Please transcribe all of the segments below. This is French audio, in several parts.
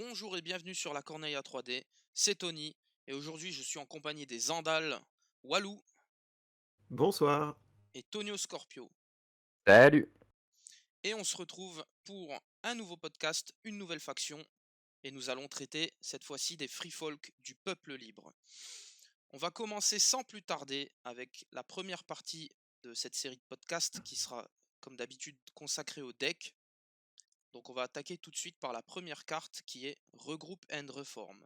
Bonjour et bienvenue sur la Corneille à 3D, c'est Tony et aujourd'hui je suis en compagnie des Andales, Walou Bonsoir. et Tonio Scorpio Salut. et on se retrouve pour un nouveau podcast, une nouvelle faction et nous allons traiter cette fois-ci des free folk du peuple libre. On va commencer sans plus tarder avec la première partie de cette série de podcasts qui sera comme d'habitude consacrée au deck. Donc on va attaquer tout de suite par la première carte qui est Regroup and Reform.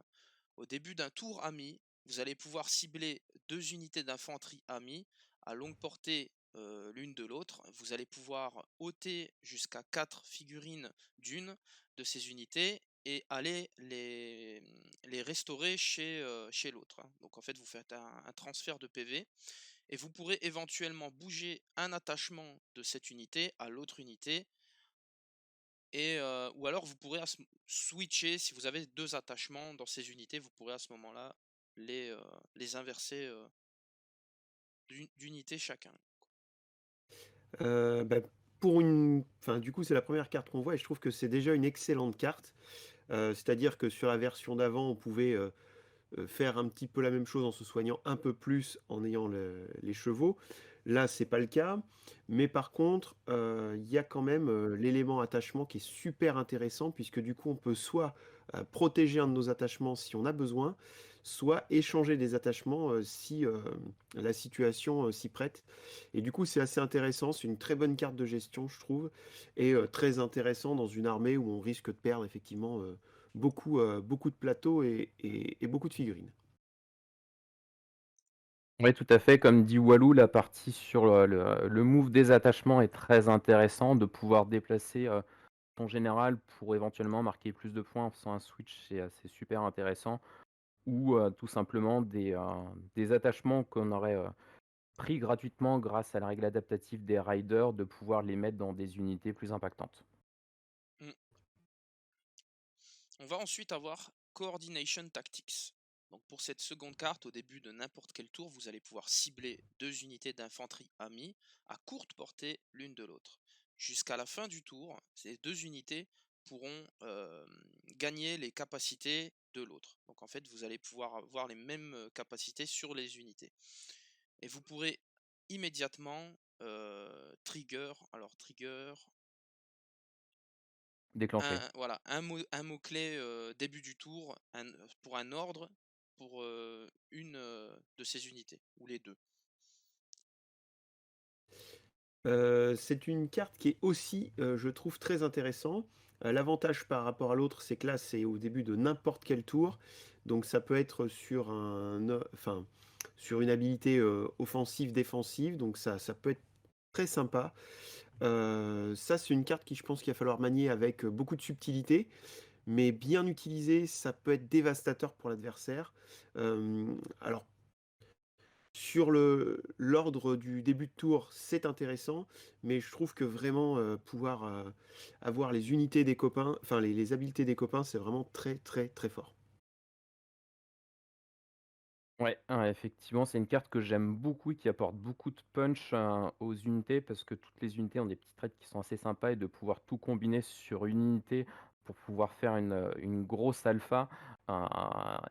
Au début d'un tour ami, vous allez pouvoir cibler deux unités d'infanterie amies à longue portée l'une de l'autre. Vous allez pouvoir ôter jusqu'à 4 figurines d'une de ces unités et aller les restaurer chez l'autre, hein. Donc en fait vous faites un transfert de PV et vous pourrez éventuellement bouger un attachement de cette unité à l'autre unité et ou alors vous pourrez switcher si vous avez 2 attachements dans ces unités, vous pourrez à ce moment-là les inverser, d'unité chacun. Bah, pour une enfin, du coup, c'est la première carte qu'on voit et je trouve que c'est déjà une excellente carte. C'est-à-dire que sur la version d'avant, on pouvait, faire un petit peu la même chose en se soignant un peu plus en ayant les chevaux. Là, c'est pas le cas, mais par contre, il y a quand même, l'élément attachement qui est super intéressant puisque du coup, on peut soit, protéger un de nos attachements si on a besoin, soit échanger des attachements, si, la situation, s'y prête et du coup, c'est assez intéressant. C'est une très bonne carte de gestion, je trouve et très intéressant dans une armée où on risque de perdre effectivement, beaucoup de plateaux et beaucoup de figurines. Oui, tout à fait. Comme dit Walou, la partie sur le move des attachements est très intéressant. De pouvoir déplacer ton général pour éventuellement marquer plus de points en faisant un switch, c'est super intéressant. Ou tout simplement des attachements qu'on aurait pris gratuitement grâce à la règle adaptative des riders, de pouvoir les mettre dans des unités plus impactantes. Mmh. On va ensuite avoir Coordination Tactics. Donc pour cette seconde carte, au début de n'importe quel tour, vous allez pouvoir cibler 2 unités d'infanterie amies à courte portée l'une de l'autre. Jusqu'à la fin du tour, ces 2 unités pourront, gagner les capacités de l'autre. Donc en fait, vous allez pouvoir avoir les mêmes, capacités sur les unités. Et vous pourrez immédiatement, trigger Déclenché. un mot-clé, début du tour, pour un ordre, pour, une, de ces unités, ou les 2. C'est une carte qui est aussi, je trouve très intéressant. L'avantage par rapport à l'autre, c'est que là, c'est au début de n'importe quel tour, donc ça peut être sur sur une habilité, offensive, défensive, donc ça peut être très sympa. Ça, c'est une carte qui, je pense qu'il va falloir manier avec, beaucoup de subtilité, mais bien utilisée, ça peut être dévastateur pour l'adversaire. Alors sur l'ordre du début de tour, c'est intéressant, mais je trouve que vraiment, pouvoir, avoir les unités des copains, enfin les habiletés des copains, c'est vraiment très, très, très fort. Ouais, ouais, effectivement, c'est une carte que j'aime beaucoup et qui apporte beaucoup de punch, aux unités parce que toutes les unités ont des petits traits qui sont assez sympas et de pouvoir tout combiner sur une unité pour pouvoir faire une grosse alpha, heu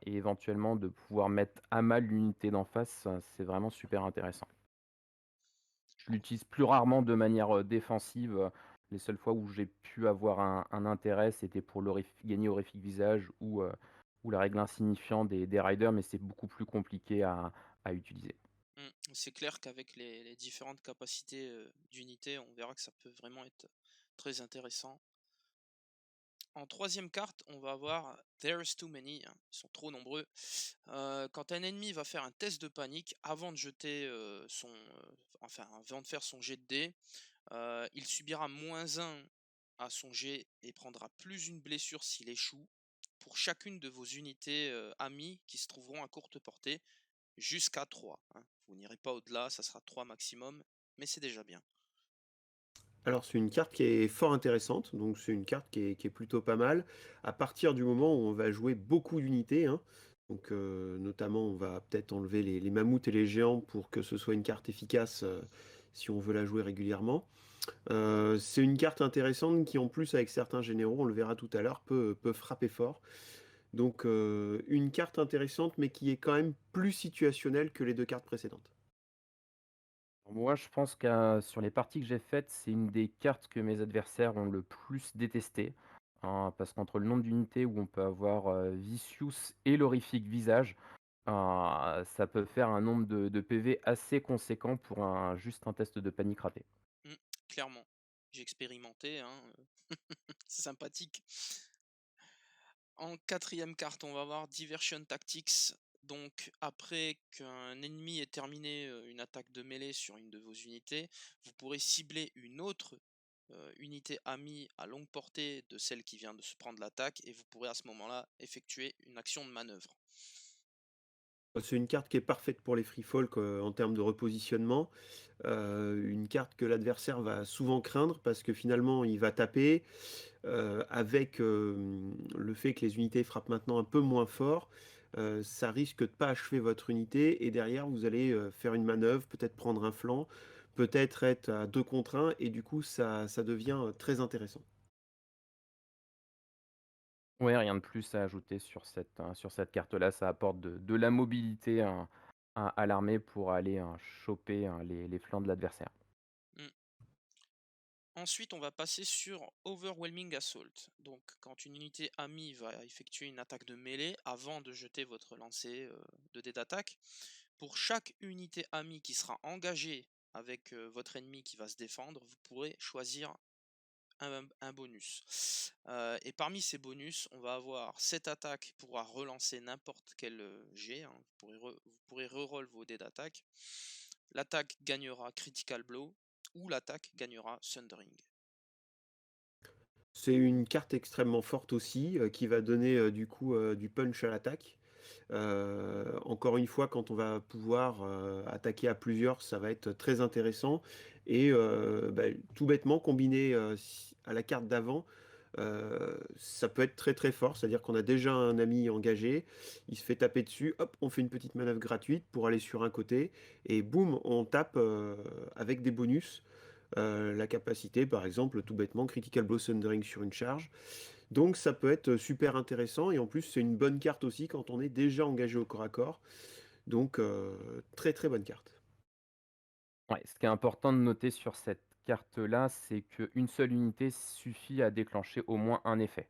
et éventuellement de pouvoir mettre à mal l'unité d'en face, c'est vraiment super intéressant. Je l'utilise plus rarement de manière, défensive, les seules fois où j'ai pu avoir un intérêt, c'était pour gagner horrifique visage ou la règle insignifiant des riders, mais c'est beaucoup plus compliqué à utiliser. C'est clair qu'avec les différentes capacités, d'unités, on verra que ça peut vraiment être très intéressant. En troisième carte, on va avoir There's too many, hein, ils sont trop nombreux. Quand un ennemi va faire un test de panique, avant de jeter, enfin, avant de faire son jet de dés, il subira -1 à son jet et prendra plus une blessure s'il échoue, pour chacune de vos unités, amies qui se trouveront à courte portée, jusqu'à 3, hein. Vous n'irez pas au-delà, ça sera 3 maximum, mais c'est déjà bien. Alors c'est une carte qui est fort intéressante, donc c'est une carte qui est plutôt pas mal. À partir du moment où on va jouer beaucoup d'unités, hein, donc notamment on va peut-être enlever les mammouths et les géants pour que ce soit une carte efficace, si on veut la jouer régulièrement. C'est une carte intéressante qui en plus avec certains généraux, on le verra tout à l'heure, peut frapper fort. Donc une carte intéressante, mais qui est quand même plus situationnelle que les 2 cartes précédentes. Moi, je pense sur les parties que j'ai faites, c'est une des cartes que mes adversaires ont le plus détesté, parce qu'entre le nombre d'unités où on peut avoir, Vicious et l'horrifique visage, ça peut faire un nombre de PV assez conséquent pour juste un test de panique raté. Mmh, clairement. J'ai expérimenté, hein, c'est sympathique. En quatrième carte, on va avoir Diversion Tactics. Donc, après qu'un ennemi ait terminé une attaque de mêlée sur une de vos unités, vous pourrez cibler une autre unité amie à longue portée de celle qui vient de se prendre l'attaque et vous pourrez à ce moment-là effectuer une action de manœuvre. C'est une carte qui est parfaite pour les free folk, en termes de repositionnement. Une carte que l'adversaire va souvent craindre parce que finalement il va taper, avec, le fait que les unités frappent maintenant un peu moins fort, ça risque de pas achever votre unité et derrière vous allez, faire une manœuvre, peut-être prendre un flanc, peut-être être à 2 contre 1 et du coup ça devient, très intéressant. Ouais, rien de plus à ajouter sur cette carte-là. Ça apporte de la mobilité, à l'armée pour aller, choper, les flancs de l'adversaire. Mm. Ensuite, on va passer sur Overwhelming Assault. Donc, quand une unité amie va effectuer une attaque de mêlée avant de jeter votre lancer de dés d'attaque, pour chaque unité amie qui sera engagée avec votre ennemi qui va se défendre, vous pourrez choisir un bonus. Et parmi ces bonus, on va avoir cette attaque pourra relancer n'importe quel jet, hein. Vous pourrez reroll vos dés d'attaque. L'attaque gagnera Critical Blow ou l'attaque gagnera Sundering. C'est une carte extrêmement forte aussi, qui va donner, du coup, du punch à l'attaque. Encore une fois, quand on va pouvoir, attaquer à plusieurs, ça va être très intéressant et bah, tout bêtement combiné, si à la carte d'avant, ça peut être très, très fort. C'est-à-dire qu'on a déjà un ami engagé, il se fait taper dessus, hop, on fait une petite manœuvre gratuite pour aller sur un côté et boum, on tape, avec des bonus. La capacité, par exemple, tout bêtement, Critical Blow Sundering sur une charge. Donc ça peut être super intéressant et en plus c'est une bonne carte aussi quand on est déjà engagé au corps à corps. Donc très, très bonne carte. Ouais, ce qui est important de noter sur cette carte-là, c'est qu'une seule unité suffit à déclencher au moins un effet.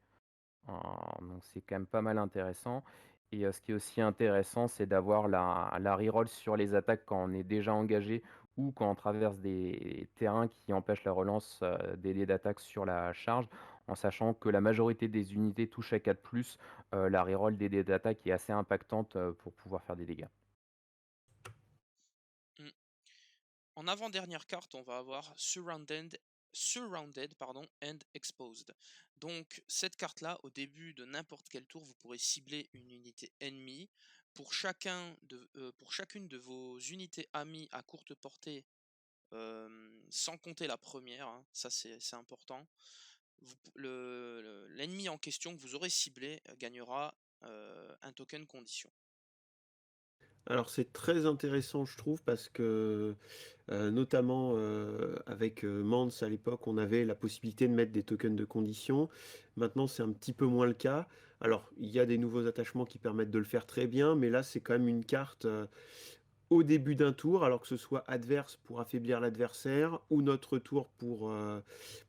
Donc c'est quand même pas mal intéressant et ce qui est aussi intéressant, c'est d'avoir la reroll sur les attaques quand on est déjà engagé ou quand on traverse des terrains qui empêchent la relance, des dés d'attaque sur la charge, en sachant que la majorité des unités touchent à 4+, la reroll des dés d'attaque est assez impactante, pour pouvoir faire des dégâts. Mm. En avant-dernière carte, on va avoir Surrounded and Exposed. Donc cette carte-là, au début de n'importe quel tour, vous pourrez cibler une unité ennemie. Pour chacune de vos unités amies à courte portée, sans compter la première, hein, ça c'est important, l'ennemi en question que vous aurez ciblé gagnera un token condition. Alors c'est très intéressant je trouve parce que, notamment, avec, Mans à l'époque, on avait la possibilité de mettre des tokens de condition. Maintenant c'est un petit peu moins le cas. Alors il y a des nouveaux attachements qui permettent de le faire très bien, mais là c'est quand même une carte, au début d'un tour, alors que ce soit adverse pour affaiblir l'adversaire ou notre tour pour le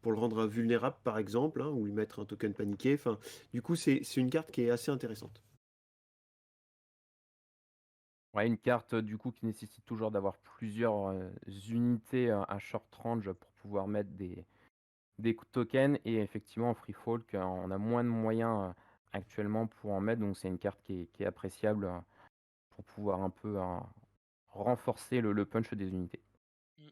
rendre vulnérable par exemple, hein, ou lui mettre un token paniqué. Enfin, du coup, c'est une carte qui est assez intéressante. Ouais, une carte, du coup, qui nécessite toujours d'avoir plusieurs, unités, à short range pour pouvoir mettre des tokens et effectivement en free folk, on a moins de moyens, actuellement pour en mettre, donc c'est une carte qui est appréciable, pour pouvoir un peu, renforcer le punch des unités. Mm.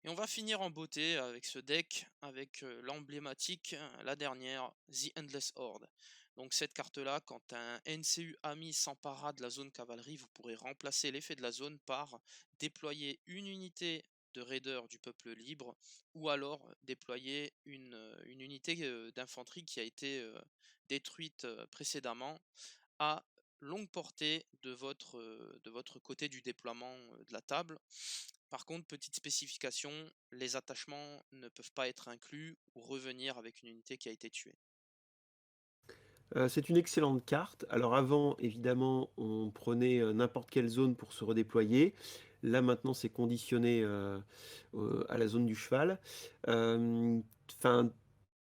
Et on va finir en beauté avec ce deck, avec l'emblématique, la dernière, The Endless Horde. Donc cette carte-là, quand un NCU ami s'emparera de la zone cavalerie, vous pourrez remplacer l'effet de la zone par déployer une unité de raiders du peuple libre, ou alors déployer une unité d'infanterie qui a été détruite précédemment à longue portée de votre côté du déploiement de la table. Par contre, petite spécification, les attachements ne peuvent pas être inclus ou revenir avec une unité qui a été tuée. C'est une excellente carte. Alors avant, évidemment, on prenait, n'importe quelle zone pour se redéployer. Là, maintenant, c'est conditionné, à la zone du cheval. Hem, enfin,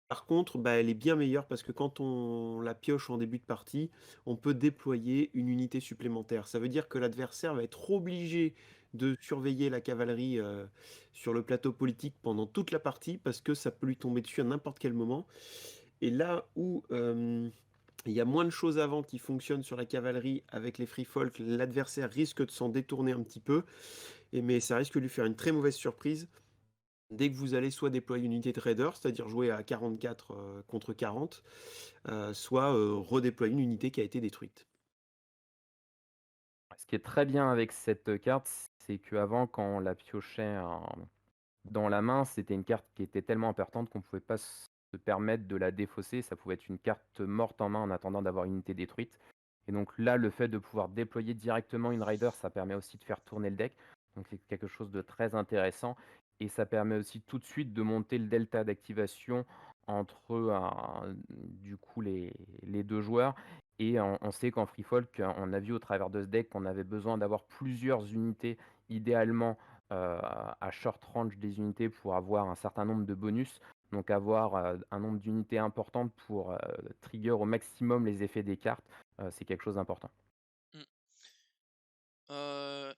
Par contre, bah, elle est bien meilleure parce que quand on la pioche en début de partie, on peut déployer une unité supplémentaire. Ça veut dire que l'adversaire va être obligé de surveiller la cavalerie, sur le plateau politique pendant toute la partie parce que ça peut lui tomber dessus à n'importe quel moment. Et là où, il y a moins de choses avant qui fonctionnent sur la cavalerie avec les free folk, l'adversaire risque de s'en détourner un petit peu, mais ça risque de lui faire une très mauvaise surprise dès que vous allez soit déployer une unité de raider, c'est-à-dire jouer à 44 contre 40, soit redéployer une unité qui a été détruite. Ce qui est très bien avec cette carte, c'est qu'avant, quand on la piochait dans la main, c'était une carte qui était tellement importante qu'on ne pouvait pas se permettre de la défausser. Ça pouvait être une carte morte en main en attendant d'avoir une unité détruite. Et donc là, le fait de pouvoir déployer directement une Rider, ça permet aussi de faire tourner le deck. Donc c'est quelque chose de très intéressant. Et ça permet aussi tout de suite de monter le delta d'activation entre du coup les deux joueurs. Et on sait qu'en Free Folk, on a vu au travers de ce deck qu'on avait besoin d'avoir plusieurs unités, idéalement à short range des unités pour avoir un certain nombre de bonus. Donc avoir, un nombre d'unités importantes pour, trigger au maximum les effets des cartes, c'est quelque chose d'important. Mmh.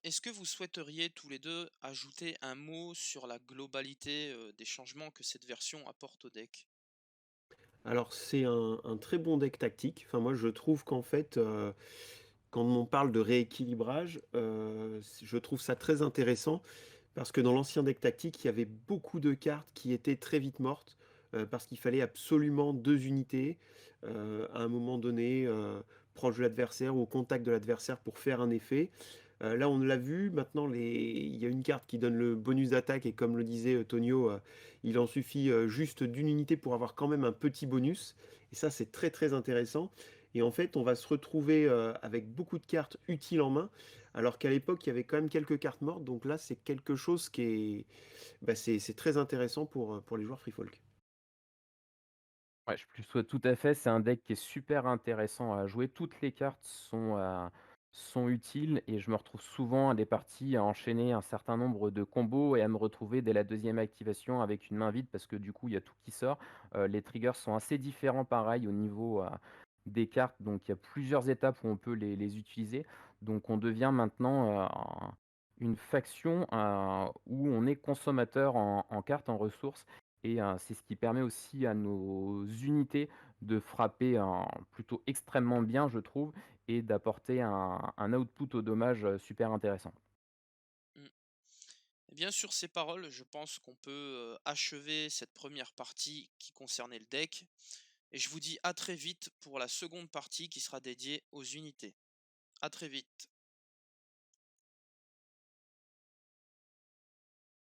Est-ce que vous souhaiteriez tous les 2 ajouter un mot sur la globalité, des changements que cette version apporte au deck? Alors c'est un très bon deck tactique. Enfin moi je trouve qu'en fait, quand on parle de rééquilibrage, je trouve ça très intéressant parce que dans l'ancien deck tactique, il y avait beaucoup de cartes qui étaient très vite mortes, parce qu'il fallait absolument 2 unités, à un moment donné, proche de l'adversaire ou au contact de l'adversaire pour faire un effet. Là, on l'a vu, maintenant il y a une carte qui donne le bonus d'attaque et comme le disait, Tonio, il en suffit, juste d'une unité pour avoir quand même un petit bonus et ça, c'est très, très intéressant et en fait, on va se retrouver, avec beaucoup de cartes utiles en main, alors qu'à l'époque, il y avait quand même quelques cartes mortes, donc là, c'est quelque chose qui est bah, c'est très intéressant pour les joueurs free folk. Ouais, je plus souhaite tout à fait. C'est un deck qui est super intéressant à jouer. Toutes les cartes sont utiles et je me retrouve souvent à des parties à enchaîner un certain nombre de combos et à me retrouver dès la deuxième activation avec une main vide parce que du coup, il y a tout qui sort. Les triggers sont assez différents pareil au niveau, des cartes, donc il y a plusieurs étapes où on peut les utiliser. Donc on devient maintenant, une faction, où on est consommateur en cartes, en ressources et c'est ce qui permet aussi à nos unités de frapper plutôt extrêmement bien, je trouve et d'apporter un output au dommage, super intéressant. Mmh. Et bien sur ces paroles, je pense qu'on peut, achever cette première partie qui concernait le deck et je vous dis à très vite pour la seconde partie qui sera dédiée aux unités. À très vite.